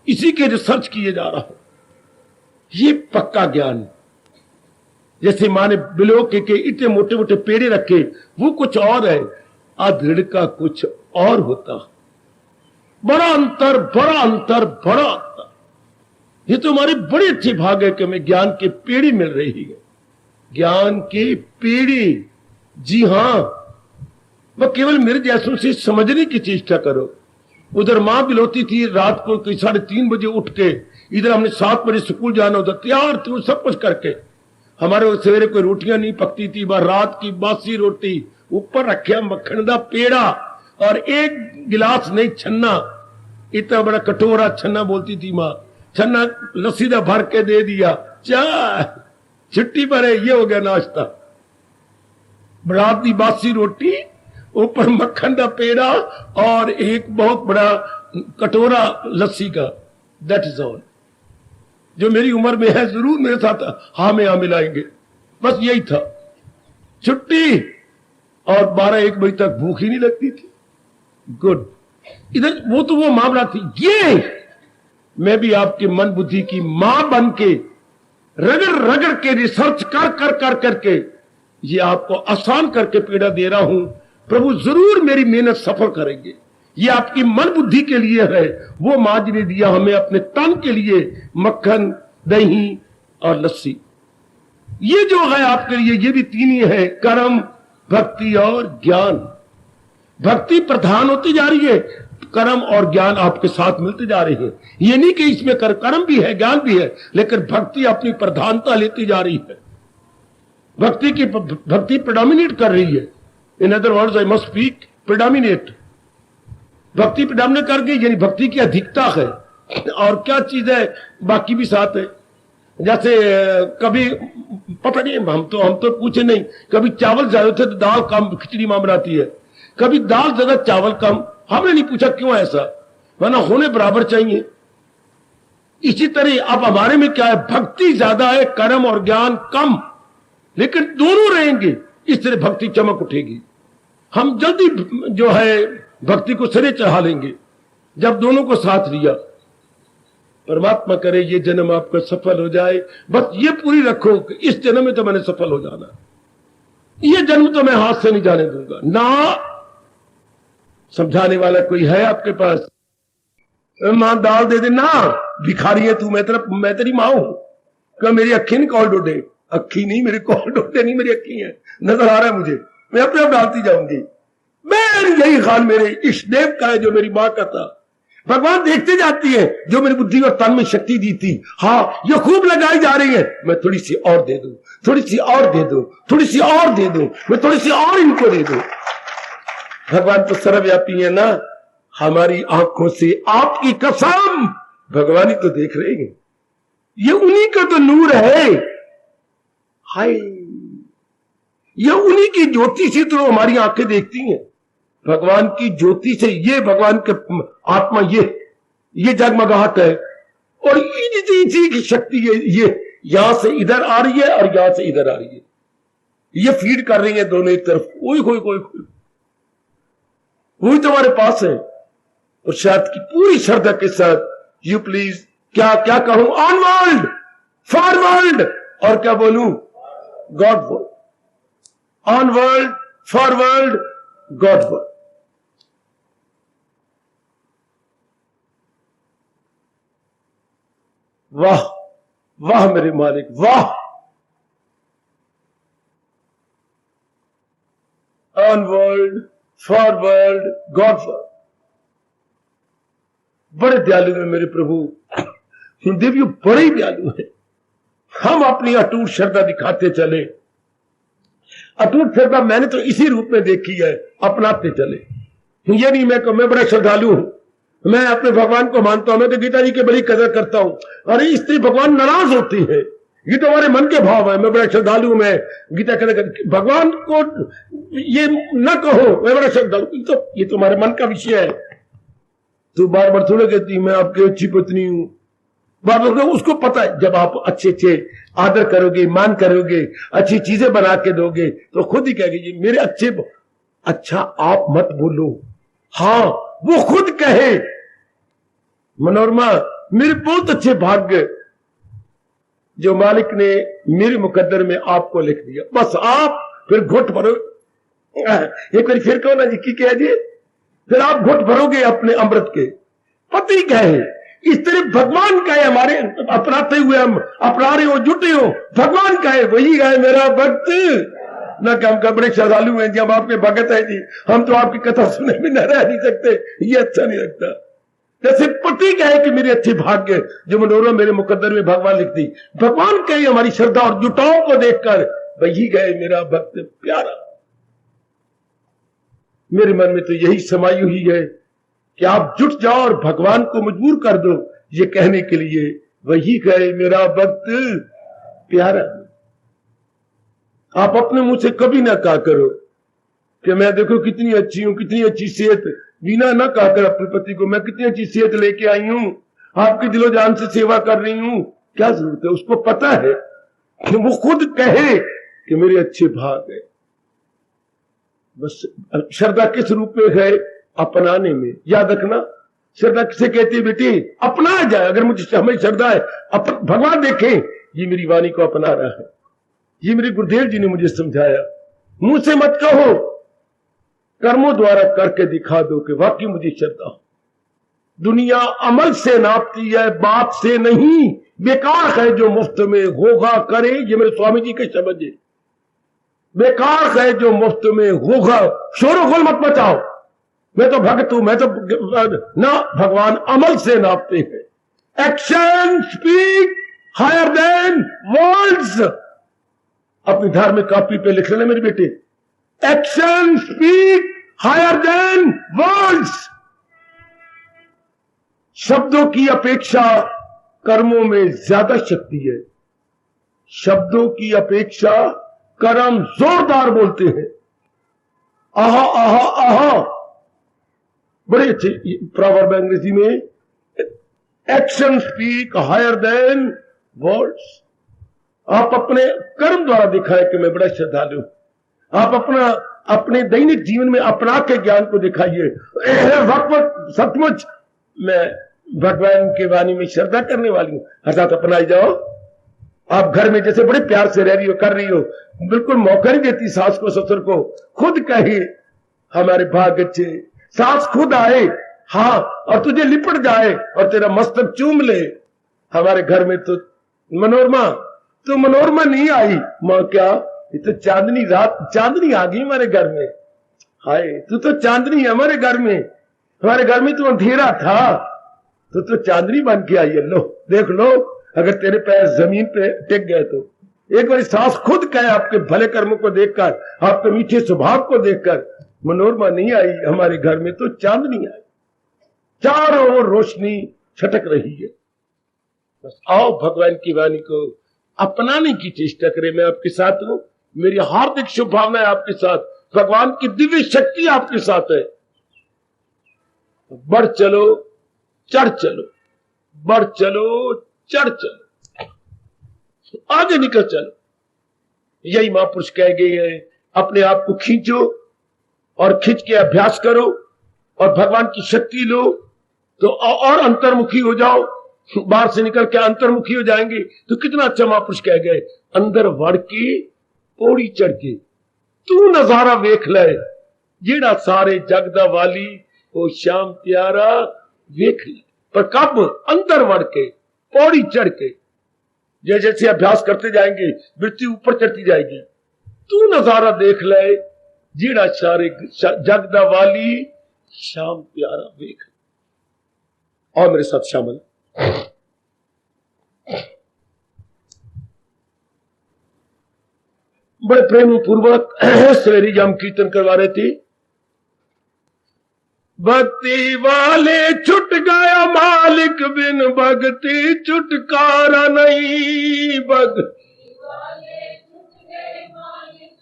इसी के रिसर्च किए जा रहा हूं। ये पक्का ज्ञान। जैसे मां ने बिलो के इतने मोटे मोटे पेड़े रखे, वो कुछ और है, अदृढ़ का कुछ और होता। बड़ा अंतर, बड़ा अंतर, बड़ा अंतर। ये तो हमारे बड़े अच्छे भाग है कि हमें ज्ञान के पेड़े मिल रही है। ज्ञान के पेड़े, जी हां। वह केवल मेरे जैसों से समझने की चेष्टा करो। उधर मां बिलोती थी रात को 3:30 बजे उठ के, इधर हमने 7 बजे स्कूल जाना होता, तैयार थे सब कुछ करके। हमारे सवेरे कोई रोटियां नहीं पकती थी, बार रात की बासी रोटी, ऊपर रखा मक्खन दा पेड़ा और एक गिलास नहीं छन्ना, इतना बड़ा कटोरा छन्ना बोलती थी मां। छन्ना लस्सी दा भर के दे दिया, चाय छुट्टी पर है, ये हो गया नाश्ता। रात की बासी रोटी, ऊपर मक्खन का पेड़ा और एक बहुत बड़ा कटोरा लस्सी का। That is all. जो मेरी उम्र में है जरूर मेरे साथ हाँ में हाँ मिलाएंगे, बस यही था। छुट्टी और 12-1 बजे तक भूख ही नहीं लगती थी। गुड, इधर वो मामला थी। ये मैं भी आपके मन बुद्धि की मां बन के रगड़ रगड़ के रिसर्च कर करके ये आपको आसान करके पीड़ा दे रहा हूं। प्रभु जरूर मेरी मेहनत सफल करेंगे। ये आपकी मन बुद्धि के लिए है। वो मां जी ने दिया हमें अपने तन के लिए मक्खन, दही और लस्सी। ये जो है आपके लिए, ये भी तीन ही है, कर्म, भक्ति और ज्ञान। भक्ति प्रधान होती जा रही है, कर्म और ज्ञान आपके साथ मिलते जा रहे हैं। ये नहीं कि इसमें कर्म भी है, ज्ञान भी है, लेकिन भक्ति अपनी प्रधानता लेती जा रही है। भक्ति प्रेडोमिनेट कर रही है। In other words I must speak predominate. भक्ति प्रेडोमिनेट कर गई, यानी भक्ति की अधिकता है। और क्या चीज है, बाकी भी साथ है। जैसे कभी पता नहीं, हम तो पूछे नहीं, कभी चावल ज्यादा थे तो दाल कम, खिचड़ी मां बनाती है। कभी दाल ज्यादा चावल कम, हमने नहीं पूछा क्यों ऐसा, वरना होने बराबर चाहिए। इसी तरह अब हमारे में क्या है, भक्ति ज्यादा है, कर्म और ज्ञान कम, लेकिन दोनों रहेंगे, इस तरह भक्ति चमक उठेगी। हम जल्दी जो है भक्ति को सिरे चढ़ा लेंगे जब दोनों को साथ लिया। परमात्मा करे ये जन्म आपका सफल हो जाए। बस ये पूरी रखो कि इस जन्म में तो मैंने सफल हो जाना, ये जन्म तो मैं हाथ से नहीं जाने दूंगा ना। समझाने वाला कोई है आपके पास? मां दाल दे दे ना, भिखारी है तू, मैं तेरी मां हूं। क्या मेरी अखी नहीं कॉल डोडे? अखी नहीं, मेरे कॉल डोडे नहीं, मेरी अखी है, नजर आ रहा है मुझे, मैं अपने आप डालती जाऊंगी। मैं यही हाल मेरे इष्ट देव का है जो मेरी मां का था। भगवान देखते जाती है, जो मेरी बुद्धि और तन में शक्ति दी थी, हाँ ये खूब लगाई जा रही है, मैं थोड़ी सी और दे दूं, थोड़ी सी और दे दूं, थोड़ी सी और दे दूं, मैं थोड़ी सी और इनको दे दूं। भगवान तो सर्वव्यापी है ना। हमारी आंखों से आपकी कसम भगवान ही तो देख रहे हैं, ये उन्हीं का तो नूर है। हाय, ये उन्हीं की ज्योति से तो हमारी आंखें देखती हैं। भगवान की ज्योति से ये भगवान के आत्मा ये जगमगाहट है, और इसी की शक्ति ये यहां से इधर आ रही है और यहां से इधर आ रही है, ये फीड कर रही है दोनों एक तरफ। कोई वही तुम्हारे पास है। और शायद की पूरी श्रद्धा के साथ यू प्लीज, क्या कहूं, ऑनवर्ल्ड, फॉरवर्ल्ड, और क्या बोलूं, गॉड वर्ल्ड, ऑनवर्ल्ड, फॉरवर्ल्ड, गॉड वर्ल्ड। वाह वाह मेरे मालिक, वाह। ऑनवर्ल्ड, फॉरवर्ल्ड, गॉड वर्ल्ड। बड़े दयालु है मेरे प्रभु, देवियों बड़े दयालु है। हम अपनी अटूट श्रद्धा दिखाते चले। अटूट श्रद्धा मैंने तो इसी रूप में देखी है, अपनाते चले। ये नहीं मैं बड़ा श्रद्धालु हूं, मैं अपने भगवान को मानता हूं, मैं तो गीता जी की बड़ी कदर करता हूं। अरे इससे भगवान नाराज होती है, ये तो हमारे मन के भाव है। मैं बड़ा श्रद्धालु हूं, मैं गीता कदर भगवान को ये न कहो मैं बड़ा श्रद्धालु, ये तो हमारे मन का विषय है। तो बार बार थोड़ा कहती मैं आपकी अच्छी पत्नी हूं, बार बार उसको पता है जब आप अच्छे आदर करोगे, मान करोगे, अच्छी चीजें बना के दोगे तो खुद ही कहेगी मेरे अच्छे। अच्छा आप मत बोलो, हाँ वो खुद कहे मनोरमा मेरे बहुत अच्छे भाग्य जो मालिक ने मेरे मुकद्दर में आपको लिख दिया। बस आप फिर घुट भरो, एक बार फिर कहो ना जी की कह दिए, फिर आप घुट भरोगे अपने अमृत के। पति कहे इस तरह भगवान कहे, हमारे अपराधे हुए हम अपराधे हो, जुटे हो, भगवान कहे वही कहे मेरा भक्त न कि हम बड़े श्रद्धालु हैं जी, हम आपके भगत है जी, हम तो आपकी कथा सुने भी न रह नहीं सकते, ये अच्छा नहीं लगता। जैसे पति कहे कि मेरे अच्छे भाग्य जो मनोरम मेरे मुकद्दर में भगवान लिख दी, भगवान कहे हमारी श्रद्धा और जुटाओं को देखकर वही गए मेरा भक्त प्यारा। मेरे मन में तो यही समाई हुई है कि आप जुट जाओ और भगवान को मजबूर कर दो ये कहने के लिए वही गए मेरा भक्त प्यारा। आप अपने मुंह से कभी ना कहा करो कि मैं देखो कितनी अच्छी हूं, कितनी अच्छी सेहत, बिना ना कहा कर अपने पति को मैं कितनी अच्छी सेहत लेके आई हूं, आपकी दिलो जान से सेवा कर रही हूं। क्या जरूरत है, उसको पता है कि वो खुद कहे कि मेरे अच्छे भाग है। बस श्रद्धा किस रूप में है? अपनाने में। याद रखना, श्रद्धा किसे कहती है बेटी? अपना जाए। अगर मुझे हमें श्रद्धा है, भगवान देखें ये मेरी वाणी को अपना रहा है, ये मेरे गुरुदेव जी ने मुझे समझाया। मुंह से मत कहो, कर्मों द्वारा करके दिखा दो कि वाकई मुझे श्रद्धा हो। दुनिया अमल से नापती है, बात से नहीं। बेकार है जो मुफ्त में होगा करे, ये मेरे स्वामी जी के शब्द है। बेकार है जो मुफ्त में होगा। शोरगुल मत मचाओ, मैं तो भक्त हूं, मैं तो ना। भगवान अमल से नापते हैं। Action speak higher than words. अपनी धार्मिक कॉपी पे लिख लेना मेरे बेटे, action speak higher than words. शब्दों की अपेक्षा कर्मों में ज्यादा शक्ति है। शब्दों की अपेक्षा कर्म जोरदार बोलते हैं। आहा आहा आहा, बड़े अच्छे प्रॉवर्ब अंग्रेजी में, action speak higher than words. आप अपने कर्म द्वारा दिखाएं कि मैं बड़ा श्रद्धालु हूं। आप अपने दैनिक जीवन में अपना के ज्ञान को दिखाइए। सचमुच मैं भगवान की वाणी में श्रद्धा करने वाली हूं, अर्थात अपनाई जाओ। आप घर में जैसे बड़े प्यार से रह रही हो, कर रही हो, बिल्कुल मौका नहीं देती सास को ससुर को। खुद कहे हमारे भाग्य अच्छे, सास खुद आए हाँ और तुझे लिपट जाए और तेरा मस्तक चूम ले। हमारे घर में तो मनोरमा, तो मनोरमा नहीं आई। मां क्या, ये तो चांदनी रात, चांदनी आ गई हमारे घर में। हाय तू तो चांदनी है हमारे घर में। हमारे घर में तो अंधेरा था, तो चांदनी बन के आई है। लो देख लो, अगर तेरे पैर जमीन पे टिक गए तो। एक बार सास खुद कहे आपके भले कर्मों को देखकर, आपके मीठे स्वभाव को देखकर, मनोरमा नहीं आई हमारे घर में तो चांदनी आई। चारों ओर रोशनी छटक रही है। बस आओ भगवान की वाणी को अपनाने की चेष्टा करें। मैं आपके साथ हूं, मेरी हार्दिक शुभकामनाएं आपके साथ, भगवान की दिव्य शक्ति आपके साथ है। बढ़ चलो चढ़ चलो, बढ़ चलो चढ़ चलो, आगे निकल चलो। यही महापुरुष कह गए हैं। अपने आप को खींचो और खींच के अभ्यास करो और भगवान की शक्ति लो तो और अंतर्मुखी हो जाओ। बाहर से निकल के अंतर्मुखी हो जाएंगे तो कितना अच्छा महापुरुष कह गए, अंदर वड़ के पौड़ी चढ़ के तू नजारा वेख ले, जेड़ा सारे जगदा वाली ओ श्याम प्यारा वेख ले। पर कब? अंदर वड़ के पौड़ी चढ़ के। जैसे अभ्यास करते जाएंगे वृत्ति ऊपर चढ़ती जाएगी। तू नजारा देख ले, जेड़ा सारे जगदा वाली श्याम प्यारा वेख। और मेरे साथ शामिल बड़े प्रेम पूर्वक सवेरी जाम कीर्तन करवा रहे थे। भक्ति वाले छुट गया मालिक, बिन भक्ति छुटकारा नहीं। भक्ति वाले छुट गए मालिक,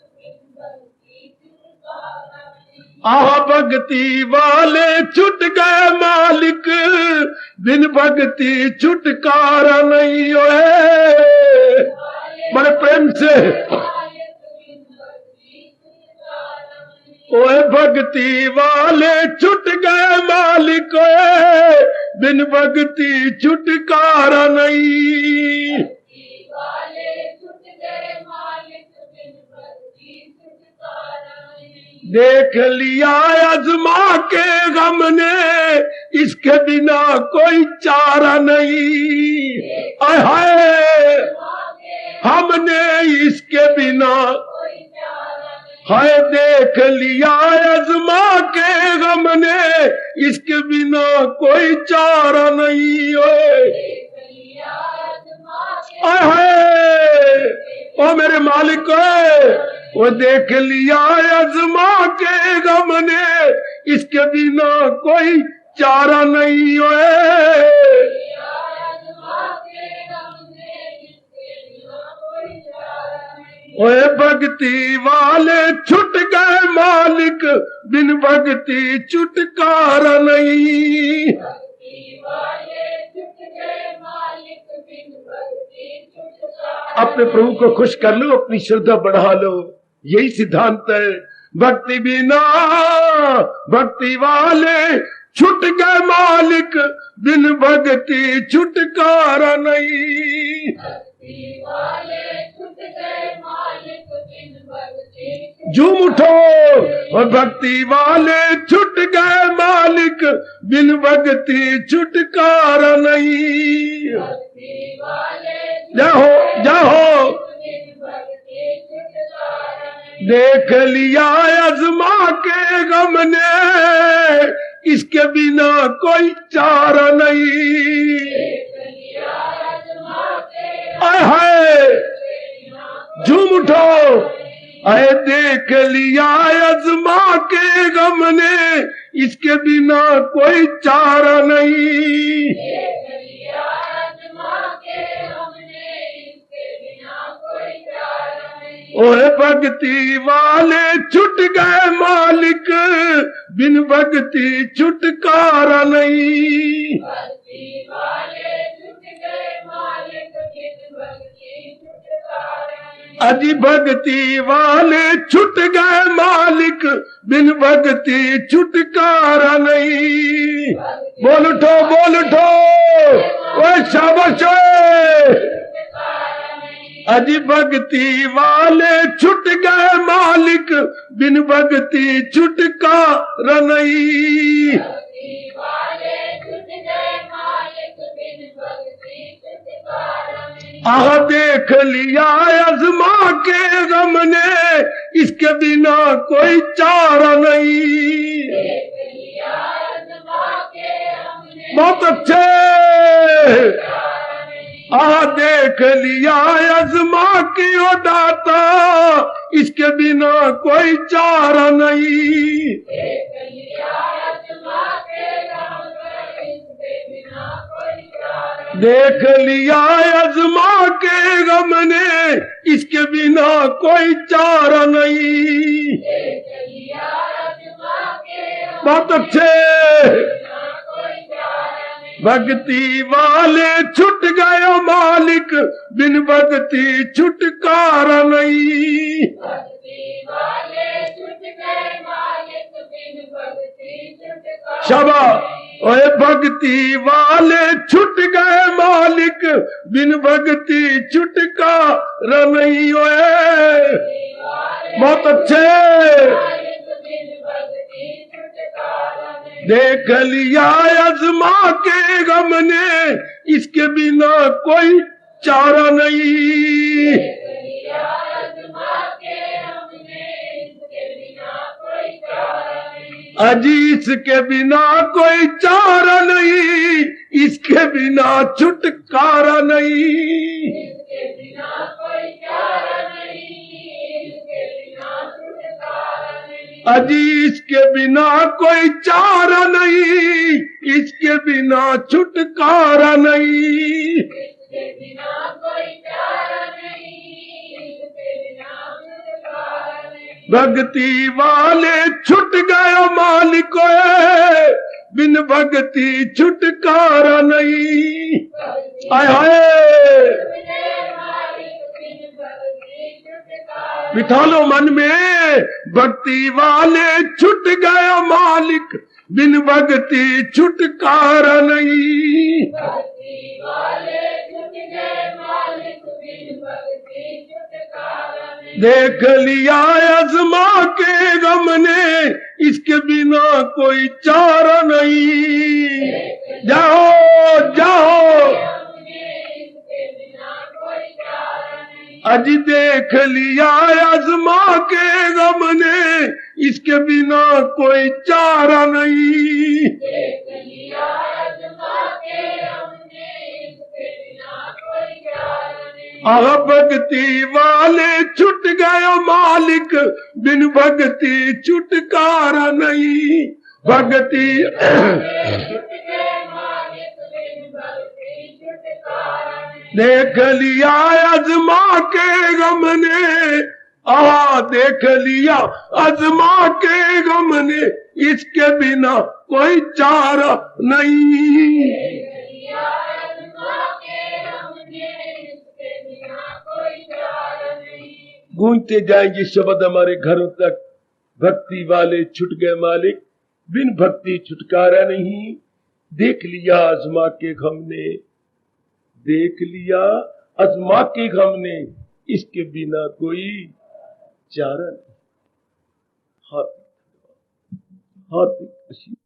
बिन भक्ति छुटकारा नहीं। बड़े प्रेम से ओए भक्ति वाले छुट गए मालिक, बिन भक्ति छुटकारा नहीं। देख लिया अजमा के गम ने, इसके बिना कोई चारा नहीं। हाय हमने इसके बिना, हाय देख लिया अजमा के गम ने, इसके बिना कोई चारा नहीं। हाय ओ मेरे मालिक, वो देख लिया अजमा के गम ने, इसके बिना कोई चारा नहीं। ओए भक्ति वाले छुट गए मालिक, बिन भक्ति छुटकारा नहीं। अपने प्रभु को खुश कर लो, अपनी श्रद्धा बढ़ा लो। यही सिद्धांत है। भक्ति बिना भक्ति वाले छुट गए मालिक, बिन भक्ति छुटकारा नहीं। झूम उठो और भक्ति वाले छुट गए मालिक, बिन भक्ति छुटकारा नहीं। जाओ जाओ देख लिया अजमा के गम ने, इसके बिना कोई चारा नहीं। आए हाय झूम उठो, आए देख लिया अजमा के गम ने, इसके बिना कोई चारा नहीं। ओए भक्ति वाले छुट गए मालिक, बिन भक्ति छुटकारा नहीं। अजी भक्ति वाले छुट गए मालिक, बिन भक्ति छुटकारा नहीं। बोल उठो बोल उठो, ओए शाबाश। अजी भक्ति वाले छुट गए मालिक, बिन भक्ति छुटकारा नहीं। आह देख लिया अजमा के गम ने, इसके बिना कोई चारा नहीं। बहुत अच्छे। आह देख लिया अजमा की ओ दाता, इसके बिना कोई चारा नहीं। देख लिया अजमा के गम ने, इसके बिना कोई चारा नहीं। बहुत अच्छे। भक्ति वाले छुट गए मालिक, बिन भक्ति छुटकारा नहीं। शाबाश। ओए भक्ति वाले छुट गए मालिक, बिन भक्ति छुटकारा नहीं। ओए बहुत अच्छे। देख लिया अजमा के गम ने, इसके बिना कोई चारा नहीं। अजी इसके बिना कोई चारा नहीं, इसके बिना छुटकारा नहीं। अजी इसके बिना कोई चारा नहीं, इसके बिना छुटकारा नहीं। भक्ति वाले छुट गए मालिक, बिन भक्ति छुटकारा नहीं। आय हाय बिठा लो मन में, भक्ति वाले छुट गए मालिक, बिन भक्ति छुटकारा नहीं। देख लिया अजमा के गम ने, इसके बिना कोई चारा नहीं। जाओ जाओ अज देख लिया अजमा के गम ने, इसके बिना कोई चारा नहीं। आह भक्ति वाले छुट गए मालिक, बिन भक्ति छुटकारा नहीं। भक्ति देख लिया अजमा के गम ने, आह देख लिया अजमा के गम ने, इसके बिना कोई चारा नहीं। गूंजते जाएंगे शब्द हमारे घरों तक, भक्ति वाले छुट गए मालिक, बिन भक्ति छुटकारा नहीं। देख लिया आजमा के हमने, देख लिया आजमा के हमने, इसके बिना कोई चारा नहीं। हार्दिक हार्दिक